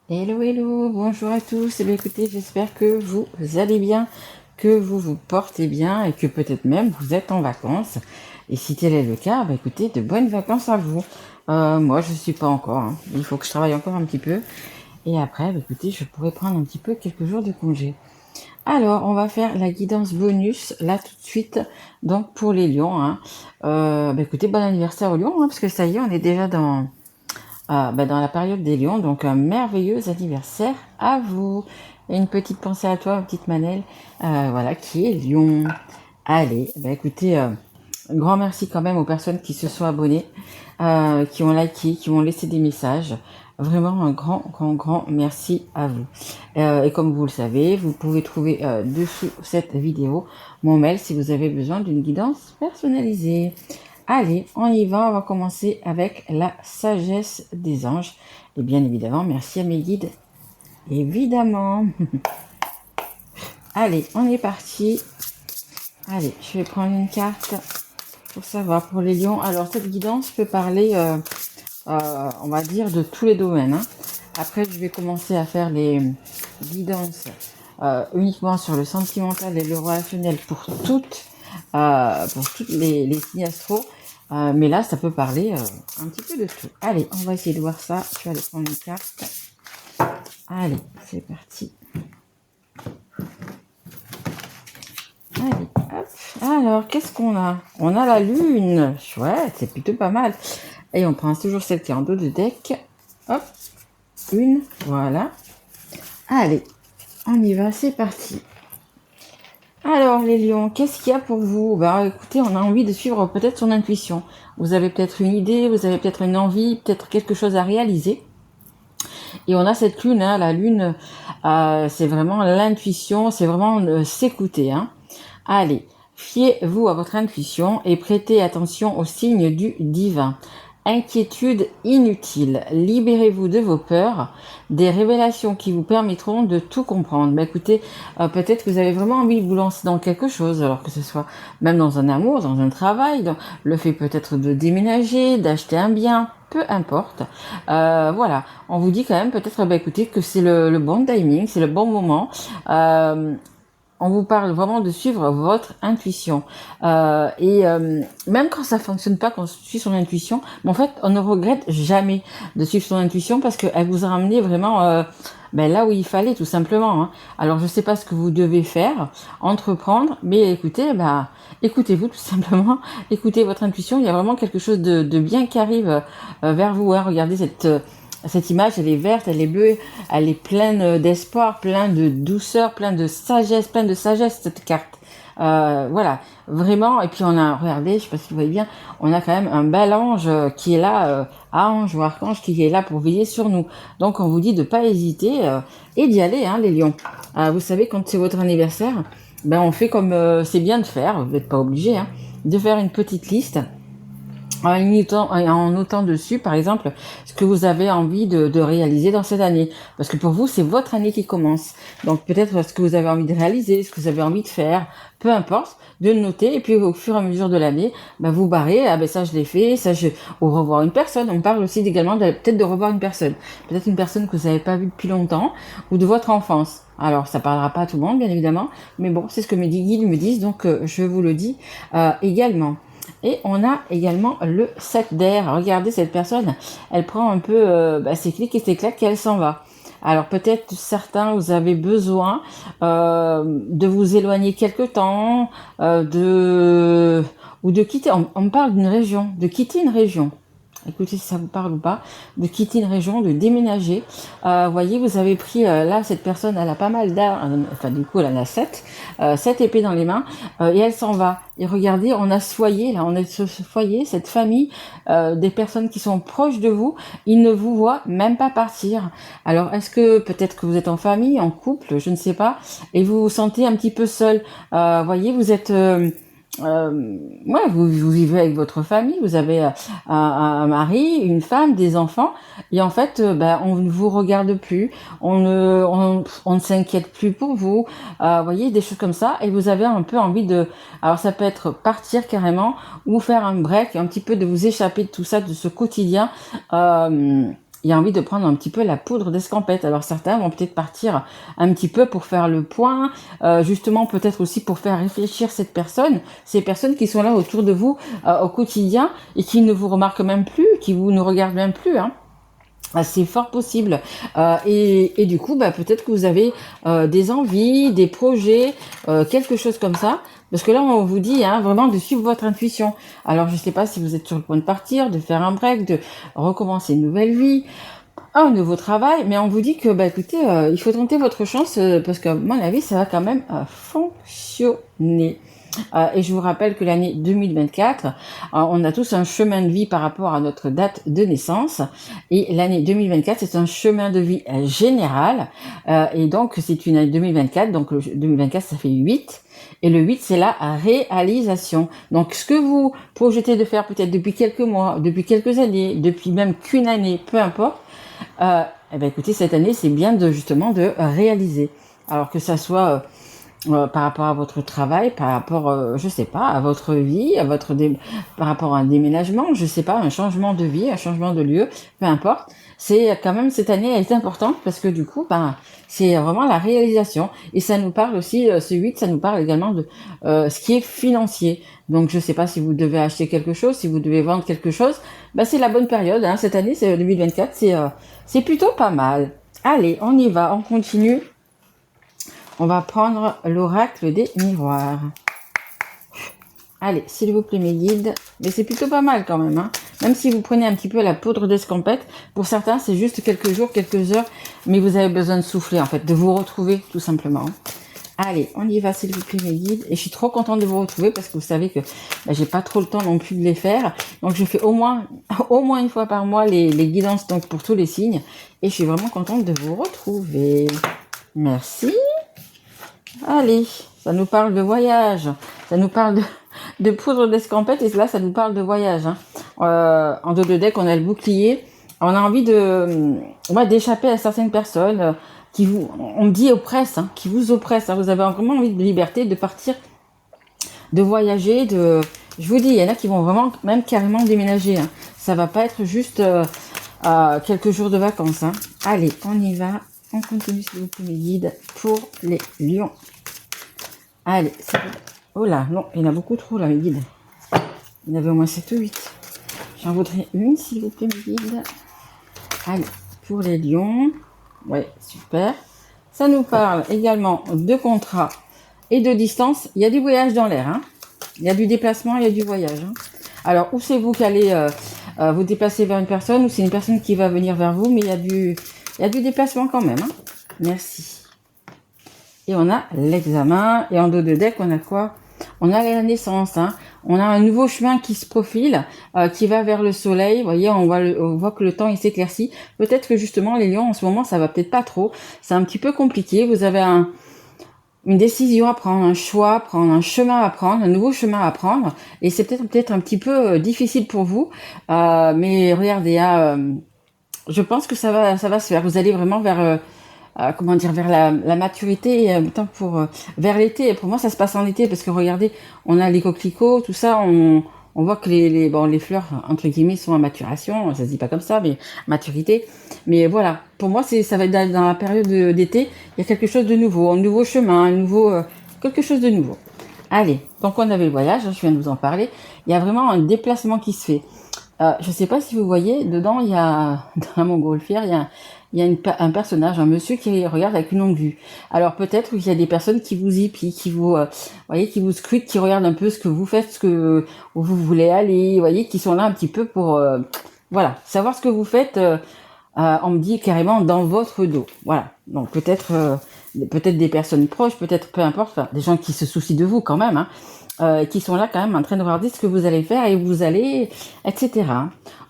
Hello, hello, bonjour à tous. Eh bien, écoutez, j'espère que vous allez bien, que vous vous portez bien et que peut-être même vous êtes en vacances. Et si tel est le cas, bah, écoutez, de bonnes vacances à vous. Moi, je suis pas encore, hein. Il faut que je travaille encore un petit peu. Et après, bah, écoutez, je pourrais prendre un petit peu quelques jours de congé. Alors, on va faire la guidance bonus là tout de suite. Donc, pour les lions, hein. Bah, écoutez, bon anniversaire aux lions, hein, parce que ça y est, on est déjà dans la période des lions, donc un merveilleux anniversaire à vous. Et une petite pensée à toi, petite Manel, voilà, qui est lion. Allez, bah écoutez, un grand merci quand même aux personnes qui se sont abonnées, qui ont liké, qui ont laissé des messages. Vraiment un grand, grand, grand merci à vous. Et comme vous le savez, vous pouvez trouver dessous cette vidéo mon mail si vous avez besoin d'une guidance personnalisée. Allez, on y va, on va commencer avec la sagesse des anges. Et bien évidemment, merci à mes guides. Évidemment. Allez, on est parti. Allez, je vais prendre une carte pour savoir pour les lions. Alors, cette guidance peut parler, on va dire, de tous les domaines, hein. Après, je vais commencer à faire les guidances uniquement sur le sentimental et le relationnel pour toutes les signes astro. Mais là, ça peut parler un petit peu de tout. Allez, on va essayer de voir ça. Je vais aller prendre une carte. Allez, c'est parti. Allez, hop. Alors, qu'est-ce qu'on a? On a la lune. Chouette, c'est plutôt pas mal. Et on prend toujours celle qui est en dos de deck. Hop, une, voilà. Allez, on y va, c'est parti. Alors les lions, qu'est-ce qu'il y a pour vous? Bah écoutez, on a envie de suivre peut-être son intuition. Vous avez peut-être une idée, vous avez peut-être une envie, peut-être quelque chose à réaliser. Et on a cette lune, hein, la lune, c'est vraiment l'intuition, c'est vraiment s'écouter, hein. Allez, fiez-vous à votre intuition et prêtez attention aux signes du divin. Inquiétude inutile, libérez-vous de vos peurs, des révélations qui vous permettront de tout comprendre. Bah écoutez, peut-être que vous avez vraiment envie de vous lancer dans quelque chose, alors que ce soit même dans un amour, dans un travail, dans le fait peut-être de déménager, d'acheter un bien, peu importe. Voilà, on vous dit quand même peut-être, bah écoutez, que c'est le bon timing, c'est le bon moment. On vous parle vraiment de suivre votre intuition. Même quand ça fonctionne pas, quand on suit son intuition, mais en fait, on ne regrette jamais de suivre son intuition parce qu'elle vous a ramené vraiment là où il fallait, tout simplement, hein. Alors, je sais pas ce que vous devez faire, entreprendre, mais écoutez, écoutez-vous tout simplement, écoutez votre intuition. Il y a vraiment quelque chose de bien qui arrive vers vous, hein. Regardez cette image, elle est verte, elle est bleue, elle est pleine d'espoir, pleine de douceur, pleine de sagesse cette carte. Voilà, vraiment. Et puis on a, regardez, je sais pas si vous voyez bien, on a quand même un bel ange qui est là, ange ou archange qui est là pour veiller sur nous. Donc on vous dit de pas hésiter et d'y aller, hein, les lions. Vous savez, quand c'est votre anniversaire, on fait comme c'est bien de faire. Vous n'êtes pas obligé, hein, de faire une petite liste en notant dessus, par exemple, ce que vous avez envie de réaliser dans cette année. Parce que pour vous, c'est votre année qui commence. Donc peut-être ce que vous avez envie de réaliser, ce que vous avez envie de faire, peu importe, de le noter. Et puis au fur et à mesure de l'année, vous barrez, ça je l'ai fait, ou revoir une personne. On parle aussi également peut-être de revoir une personne. Peut-être une personne que vous n'avez pas vue depuis longtemps, ou de votre enfance. Alors ça parlera pas à tout le monde, bien évidemment, mais bon, c'est ce que mes guides me disent, donc je vous le dis également. Et on a également le 7 d'air. Regardez cette personne, elle prend un peu ses clics et ses claques et elle s'en va. Alors peut-être certains, vous avez besoin de vous éloigner quelque temps, ou de quitter. On me parle d'une région, de quitter une région. Écoutez si ça vous parle ou pas, de quitter une région, de déménager. Voyez, vous avez pris, là, cette personne, elle a pas mal d'armes, enfin du coup, elle en a 7 épées dans les mains, et elle s'en va. Et regardez, on a ce foyer, là, on a ce foyer, cette famille, des personnes qui sont proches de vous, ils ne vous voient même pas partir. Alors, est-ce que peut-être que vous êtes en famille, en couple, je ne sais pas, et vous vous sentez un petit peu seul. Voyez, vous êtes... vous vivez avec votre famille, vous avez un mari, une femme, des enfants, et en fait, on ne vous regarde plus, on ne s'inquiète plus pour vous, voyez, des choses comme ça, et vous avez un peu envie alors ça peut être partir carrément, ou faire un break, un petit peu de vous échapper de tout ça, de ce quotidien, il y a envie de prendre un petit peu la poudre d'escampette. Alors certains vont peut-être partir un petit peu pour faire le point, justement peut-être aussi pour faire réfléchir ces personnes qui sont là autour de vous au quotidien et qui ne vous remarquent même plus, qui vous ne regardent même plus, hein. C'est fort possible. Et du coup, peut-être que vous avez des envies, des projets, quelque chose comme ça. Parce que là, on vous dit vraiment de suivre votre intuition. Alors, je ne sais pas si vous êtes sur le point de partir, de faire un break, de recommencer une nouvelle vie, un nouveau travail. Mais on vous dit que, écoutez, il faut tenter votre chance parce qu'à mon avis, ça va quand même fonctionner. Et je vous rappelle que l'année 2024, on a tous un chemin de vie par rapport à notre date de naissance. Et l'année 2024, c'est un chemin de vie général. Et donc, c'est une année 2024. Donc, le 2024, ça fait 8. Et le 8, c'est la réalisation. Donc, ce que vous projetez de faire peut-être depuis quelques mois, depuis quelques années, depuis même qu'une année, peu importe, écoutez, cette année, c'est bien justement de réaliser. Alors que ça soit par rapport à votre travail, par rapport, je sais pas, à votre vie, par rapport à un déménagement, je sais pas, un changement de vie, un changement de lieu, peu importe. C'est quand même, cette année, elle est importante parce que du coup, c'est vraiment la réalisation. Et ça nous parle aussi, ce 8, ça nous parle également de ce qui est financier. Donc, je sais pas si vous devez acheter quelque chose, si vous devez vendre quelque chose, c'est la bonne période, hein. Cette année, c'est 2024, c'est plutôt pas mal. Allez, on y va, on continue. On va prendre l'oracle des miroirs. Allez, s'il vous plaît, mes guides. Mais c'est plutôt pas mal quand même, hein. Même si vous prenez un petit peu la poudre d'escampette, pour certains, c'est juste quelques jours, quelques heures, mais vous avez besoin de souffler, en fait, de vous retrouver, tout simplement. Allez, on y va, s'il vous plaît, mes guides. Et je suis trop contente de vous retrouver parce que vous savez que j'ai pas trop le temps non plus de les faire. Donc, je fais au moins une fois par mois les guidances donc pour tous les signes. Et je suis vraiment contente de vous retrouver. Merci. Allez, ça nous parle de voyage, ça nous parle de poudre d'escampette et là ça nous parle de voyage. En dos de deck, on a le bouclier. On a envie d'échapper à certaines personnes qui vous, on me dit oppressent, qui vous oppressent. Vous avez vraiment envie de liberté, de partir, de voyager, je vous dis, il y en a qui vont vraiment même carrément déménager. Ça va pas être juste quelques jours de vacances. Allez, on y va. On continue s'il vous plaît mes guides pour les lions. Allez, c'est bon. Oh là, non, il y en a beaucoup trop là mes guides. Il y en avait au moins 7 ou 8. J'en voudrais une s'il vous plaît mes guides. Allez, pour les lions. Ouais, super. Ça nous parle également de contrat et de distance. Il y a du voyage dans l'air. Il y a du déplacement, il y a du voyage. Alors, où c'est vous qui allez vous déplacer vers une personne ou c'est une personne qui va venir vers vous, mais il y a du déplacement quand même. Merci. Et on a l'examen. Et en dos de deck, on a quoi? On a la naissance. On a un nouveau chemin qui se profile, qui va vers le soleil. Vous voyez, on voit que le temps il s'éclaircit. Peut-être que justement, les lions, en ce moment, ça va peut-être pas trop. C'est un petit peu compliqué. Vous avez une décision à prendre, un choix à prendre, un chemin à prendre, un nouveau chemin à prendre. Et c'est peut-être un petit peu difficile pour vous. Mais regardez, je pense que ça va se faire. Vous allez vraiment vers vers la maturité et en même temps vers l'été. Et pour moi, ça se passe en été parce que regardez, on a les coquelicots, tout ça, on voit que les fleurs entre guillemets sont en maturation. Ça se dit pas comme ça, mais maturité. Mais voilà, pour moi, ça va être dans la période d'été. Il y a quelque chose de nouveau, un nouveau chemin, quelque chose de nouveau. Allez, donc on avait le voyage, je viens de vous en parler. Il y a vraiment un déplacement qui se fait. Je sais pas si vous voyez, dedans, il y a, dans la montgolfière, il y a un personnage, un monsieur qui regarde avec une longue vue. Alors peut-être qu'il y a des personnes qui vous épient, qui vous scrutent, qui regardent un peu ce que vous faites, où vous voulez aller, vous voyez, qui sont là un petit peu pour, savoir ce que vous faites. On me dit carrément dans votre dos. Voilà. Donc peut-être des personnes proches, peut-être peu importe, des gens qui se soucient de vous quand même, qui sont là quand même en train de regarder ce que vous allez faire et où vous allez, etc.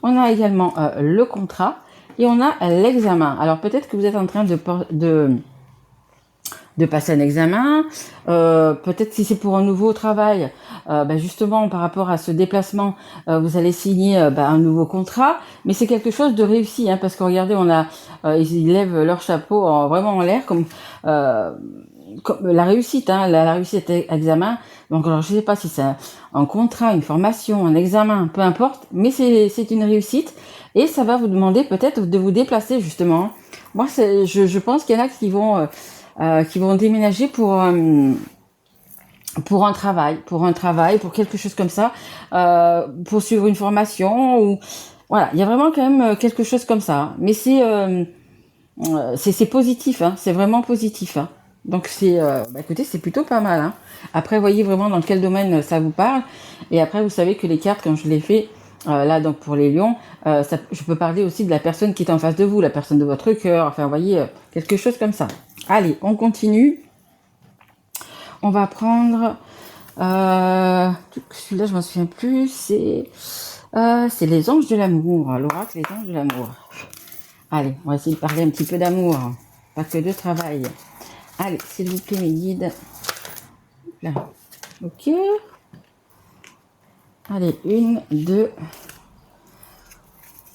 On a également le contrat et on a l'examen. Alors peut-être que vous êtes en train de passer un examen, peut-être si c'est pour un nouveau travail, justement par rapport à ce déplacement, vous allez signer un nouveau contrat, mais c'est quelque chose de réussi, parce que regardez, ils lèvent leur chapeau vraiment en l'air, comme comme la réussite, hein, la réussite à examen. Donc, alors, je sais pas si c'est un contrat, une formation, un examen, peu importe, mais c'est une réussite et ça va vous demander peut-être de vous déplacer justement. Moi, je pense qu'il y en a qui vont déménager pour un travail, pour quelque chose comme ça, pour suivre une formation ou voilà, il y a vraiment quand même quelque chose comme ça. Mais c'est positif, hein, c'est vraiment positif. Hein. Donc écoutez, c'est plutôt pas mal. Hein. Après, voyez vraiment dans quel domaine ça vous parle. Et après, vous savez que les cartes, quand je les fais, là donc pour les lions, je peux parler aussi de la personne qui est en face de vous, la personne de votre cœur. Enfin, vous voyez, quelque chose comme ça. Allez, on continue. On va prendre celui-là, je m'en souviens plus. C'est les anges de l'amour. L'oracle, les anges de l'amour. Allez, on va essayer de parler un petit peu d'amour, pas que de travail. Allez, s'il vous plaît, mes guides. Là. Ok. Allez, une, deux.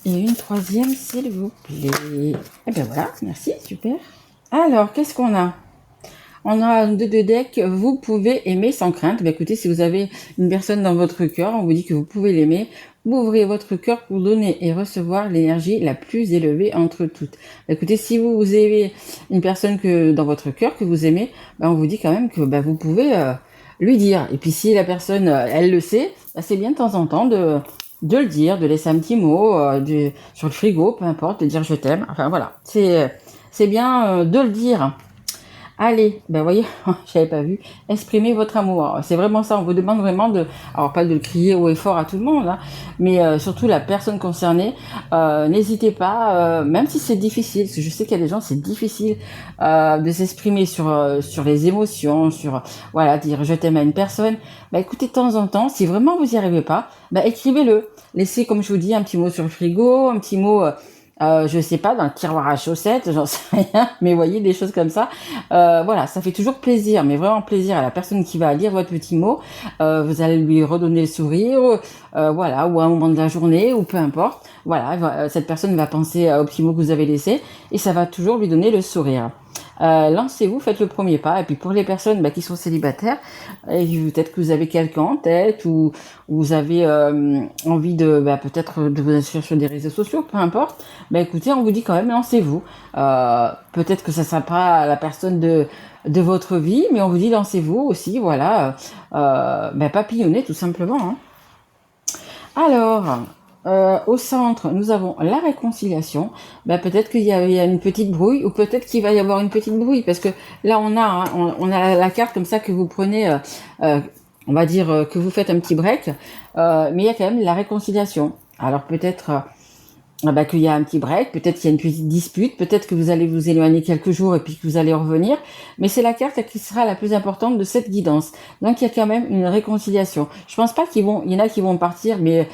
Et une troisième, s'il vous plaît. Et bien voilà, merci, super. Alors, qu'est-ce qu'on a? On a deux decks, vous pouvez aimer sans crainte. Bah, écoutez, si vous avez une personne dans votre cœur, on vous dit que vous pouvez l'aimer. Vous ouvrez votre cœur pour donner et recevoir l'énergie la plus élevée entre toutes. Bah, écoutez, si vous avez une personne dans votre cœur que vous aimez, on vous dit quand même que vous pouvez lui dire. Et puis si la personne, elle le sait, c'est bien de temps en temps de le dire, de laisser un petit mot sur le frigo, peu importe, de dire je t'aime. Enfin voilà, c'est bien de le dire. Allez, voyez, j'avais pas vu, exprimez votre amour. C'est vraiment ça, on vous demande vraiment alors pas de le crier haut et fort à tout le monde, hein, mais surtout la personne concernée, n'hésitez pas, même si c'est difficile, parce que je sais qu'il y a des gens, c'est difficile de s'exprimer sur les émotions, voilà, dire je t'aime à une personne. Écoutez, de temps en temps, si vraiment vous n'y arrivez pas, écrivez-le. Laissez, comme je vous dis, un petit mot sur le frigo, un petit mot... je sais pas, dans le tiroir à chaussettes, j'en sais rien, mais voyez, des choses comme ça. Voilà, ça fait toujours plaisir, mais vraiment plaisir à la personne qui va lire votre petit mot. Vous allez lui redonner le sourire, voilà, ou à un moment de la journée, ou peu importe. Voilà, cette personne va penser au petit mot que vous avez laissé, et ça va toujours lui donner le sourire. Lancez-vous, faites le premier pas. Et puis pour les personnes qui sont célibataires, peut-être que vous avez quelqu'un en tête ou vous avez envie de peut-être de vous inscrire sur des réseaux sociaux, peu importe. Écoutez, on vous dit quand même lancez-vous. Peut-être que ça sera pas la personne de votre vie, mais on vous dit lancez-vous aussi. Voilà, papillonnez tout simplement. Hein. Alors. Au centre, nous avons la réconciliation. Peut-être qu'il y a une petite brouille, ou peut-être qu'il va y avoir une petite brouille, parce que là on a la carte comme ça que vous prenez, on va dire que vous faites un petit break, mais il y a quand même la réconciliation. Alors peut-être qu'il y a un petit break, peut-être qu'il y a une petite dispute, peut-être que vous allez vous éloigner quelques jours et puis que vous allez revenir, mais c'est la carte qui sera la plus importante de cette guidance. Donc il y a quand même une réconciliation. Je pense pas il y en a qui vont partir, mais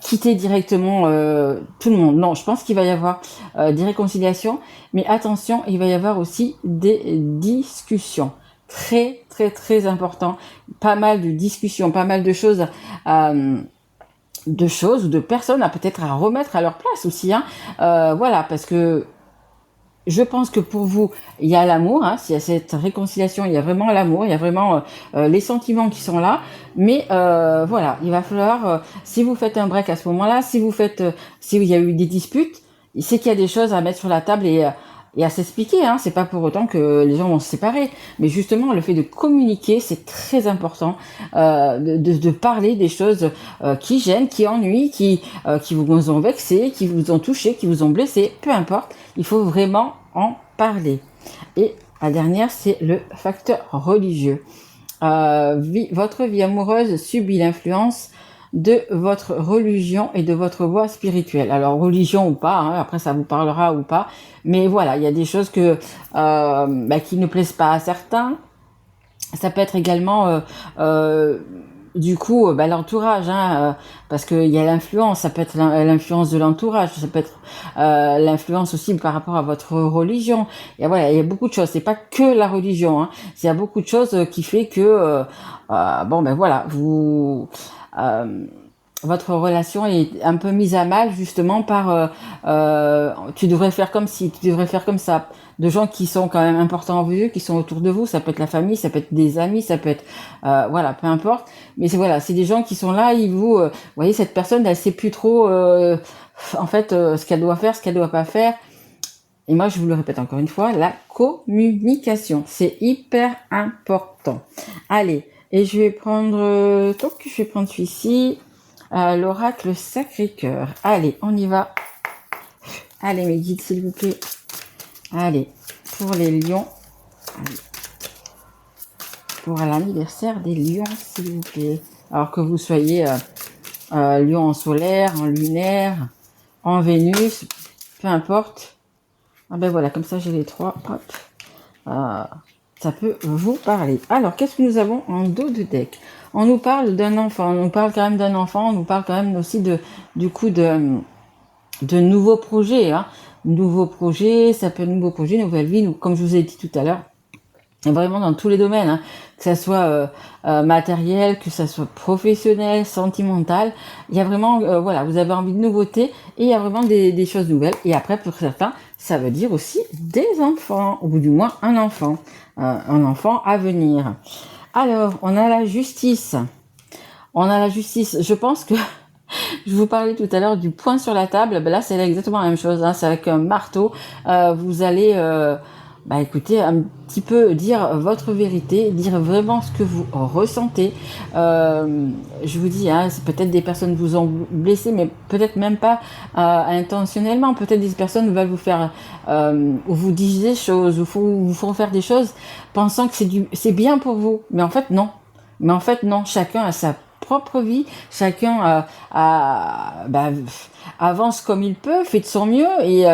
quitter directement tout le monde. Non, je pense qu'il va y avoir des réconciliations, mais attention, il va y avoir aussi des discussions. Très très très important. Pas mal de discussions, pas mal de choses. Ou de personnes peut-être à remettre à leur place aussi, hein. Voilà, parce que je pense que pour vous, il y a l'amour, hein, s'il y a cette réconciliation, il y a vraiment l'amour, il y a vraiment les sentiments qui sont là, mais voilà, il va falloir, si vous faites un break à ce moment-là, s'il y a eu des disputes, c'est qu'il y a des choses à mettre sur la table et à s'expliquer, hein. C'est pas pour autant que les gens vont se séparer, mais justement le fait de communiquer, c'est très important, de parler des choses qui gênent, qui ennuient, qui vous ont vexé, qui vous ont touché, qui vous ont blessé, peu importe, il faut vraiment en parler. Et la dernière, c'est le facteur religieux. Votre vie amoureuse subit l'influence de votre religion et de votre voie spirituelle. Alors religion ou pas, hein, après ça vous parlera ou pas, mais voilà, il y a des choses qui ne plaisent pas à certains. Ça peut être également du coup l'entourage, hein, parce qu'il y a l'influence, ça peut être l'influence de l'entourage, ça peut être l'influence aussi par rapport à votre religion. Et voilà, il y a beaucoup de choses, c'est pas que la religion, hein, il y a beaucoup de choses qui fait que voilà, vous votre relation est un peu mise à mal justement par tu devrais faire comme ci, tu devrais faire comme ça. De gens qui sont quand même importants en vue, qui sont autour de vous, ça peut être la famille, ça peut être des amis, ça peut être voilà, peu importe. Mais c'est voilà, c'est des gens qui sont là, ils vous voyez cette personne, elle sait plus trop en fait ce qu'elle doit faire, ce qu'elle doit pas faire. Et moi, je vous le répète encore une fois, la communication, c'est hyper important. Allez, et je vais prendre donc je vais prendre celui-ci. L'oracle Sacré-Cœur. Allez, on y va. Allez, mes guides, s'il vous plaît. Allez, pour les lions. Allez. Pour l'anniversaire des lions, s'il vous plaît. Alors que vous soyez lion en solaire, en lunaire, en Vénus, peu importe. Ah ben voilà, comme ça j'ai les trois. Hop. Ça peut vous parler. Alors, qu'est-ce que nous avons en dos de deck? On nous parle d'un enfant, on nous parle quand même d'un enfant, on nous parle quand même aussi de nouveaux projets. Hein. Nouveaux projets, ça peut être nouveaux projets, nouvelle vie, comme je vous ai dit tout à l'heure. Vraiment dans tous les domaines, hein, que ça soit matériel, que ça soit professionnel, sentimental, il y a vraiment, voilà, vous avez envie de nouveautés et il y a vraiment des choses nouvelles. Et après, pour certains, ça veut dire aussi des enfants, ou du moins un enfant à venir. Alors, on a la justice. On a la justice. Je pense que je vous parlais tout à l'heure du point sur la table. Ben là, c'est exactement la même chose. Hein, c'est avec un marteau. Vous allez écoutez, un petit peu dire votre vérité, dire vraiment ce que vous ressentez. Je vous dis, hein, c'est peut-être des personnes vous ont blessé, mais peut-être même pas intentionnellement. Peut-être des personnes veulent vous faire, ou vous disent des choses, ou vous font faire des choses, pensant que c'est bien pour vous. Mais en fait, non. Chacun a sa propre vie, chacun avance comme il peut, fait de son mieux et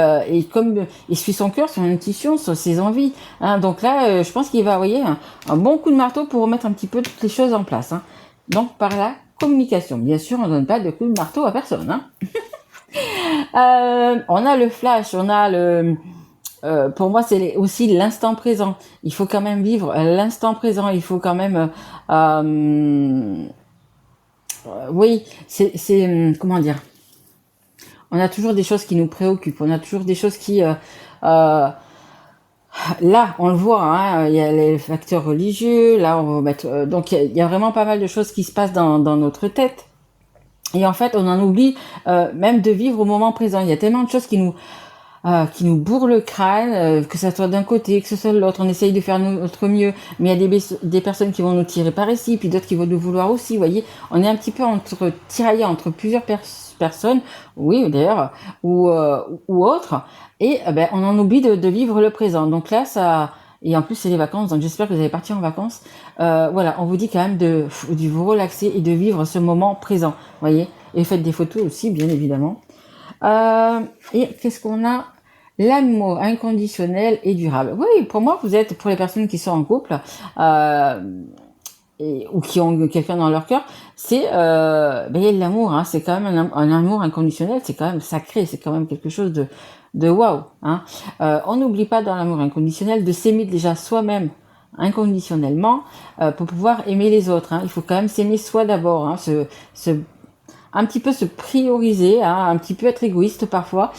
comme il suit son cœur, son intuition, ses envies. Hein. Donc là, je pense qu'il va envoyer un bon coup de marteau pour remettre un petit peu toutes les choses en place. Hein. Donc par la communication. Bien sûr, on ne donne pas de coup de marteau à personne. Hein. On a le flash, on a le... pour moi, c'est aussi l'instant présent. Il faut quand même vivre l'instant présent. Il faut quand même... oui, c'est comment dire, on a toujours des choses qui nous préoccupent, on a toujours des choses qui là on le voit, hein, il y a les facteurs religieux, là on va mettre donc il y a vraiment pas mal de choses qui se passent dans notre tête et en fait on en oublie même de vivre au moment présent. Il y a tellement de choses qui nous bourre le crâne, que ça soit d'un côté, que ce soit de l'autre. On essaye de faire notre mieux, mais il y a des personnes qui vont nous tirer par ici, puis d'autres qui vont nous vouloir aussi. Vous voyez, on est un petit peu tiraillé entre plusieurs personnes, oui d'ailleurs, ou autres, et on en oublie de vivre le présent. Donc là, ça... Et en plus, c'est les vacances, donc j'espère que vous allez partir en vacances. Voilà, on vous dit quand même de vous relaxer et de vivre ce moment présent, vous voyez. Et faites des photos aussi, bien évidemment. Et qu'est-ce qu'on a? L'amour inconditionnel et durable. Oui, pour moi, vous êtes, pour les personnes qui sont en couple ou qui ont quelqu'un dans leur cœur, c'est l'amour. Hein, c'est quand même un amour inconditionnel. C'est quand même sacré. C'est quand même quelque chose de waouh. Hein. On n'oublie pas dans l'amour inconditionnel de s'aimer déjà soi-même inconditionnellement pour pouvoir aimer les autres. Hein. Il faut quand même s'aimer soi d'abord. Hein, un petit peu se prioriser, hein, un petit peu être égoïste parfois,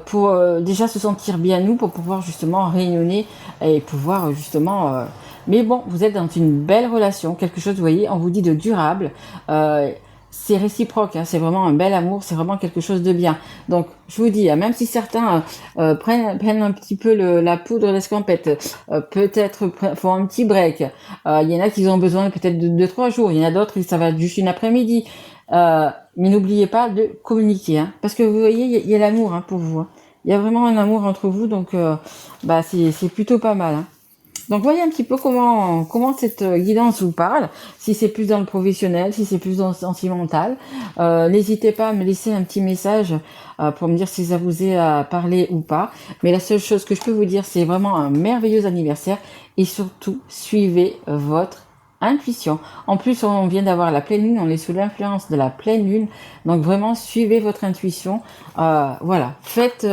pour déjà se sentir bien nous, pour pouvoir justement rayonner et pouvoir justement... Mais bon, vous êtes dans une belle relation, quelque chose, vous voyez, on vous dit de durable, c'est réciproque, hein, c'est vraiment un bel amour, c'est vraiment quelque chose de bien. Donc, je vous dis, même si certains prennent un petit peu la poudre d'escampette, peut-être font un petit break, il y en a qui ont besoin peut-être de 2-3 jours, il y en a d'autres, ça va juste une après-midi. Mais n'oubliez pas de communiquer, hein, parce que vous voyez, il y a l'amour hein, pour vous. Hein. Il y a vraiment un amour entre vous, donc c'est plutôt pas mal. Hein. Donc voyez un petit peu comment cette guidance vous parle, si c'est plus dans le professionnel, si c'est plus dans le sentimental. N'hésitez pas à me laisser un petit message pour me dire si ça vous est parlé ou pas. Mais la seule chose que je peux vous dire, c'est vraiment un merveilleux anniversaire et surtout suivez votre intuition. En plus, on vient d'avoir la pleine lune, on est sous l'influence de la pleine lune, donc vraiment suivez votre intuition. Voilà, faites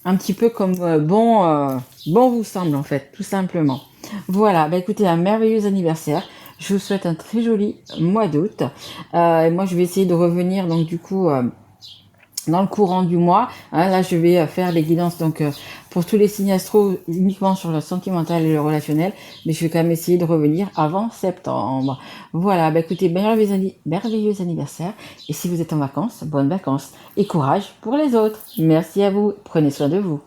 un petit peu comme bon vous semble en fait, tout simplement. Voilà, écoutez, un merveilleux anniversaire. Je vous souhaite un très joli mois d'août. Et moi, je vais essayer de revenir, donc du coup, dans le courant du mois. Hein, là, je vais faire les guidances donc pour tous les signes astro uniquement sur le sentimental et le relationnel, mais je vais quand même essayer de revenir avant septembre. Voilà, bah écoutez, merveilleux anniversaire. Et si vous êtes en vacances, bonnes vacances et courage pour les autres. Merci à vous. Prenez soin de vous.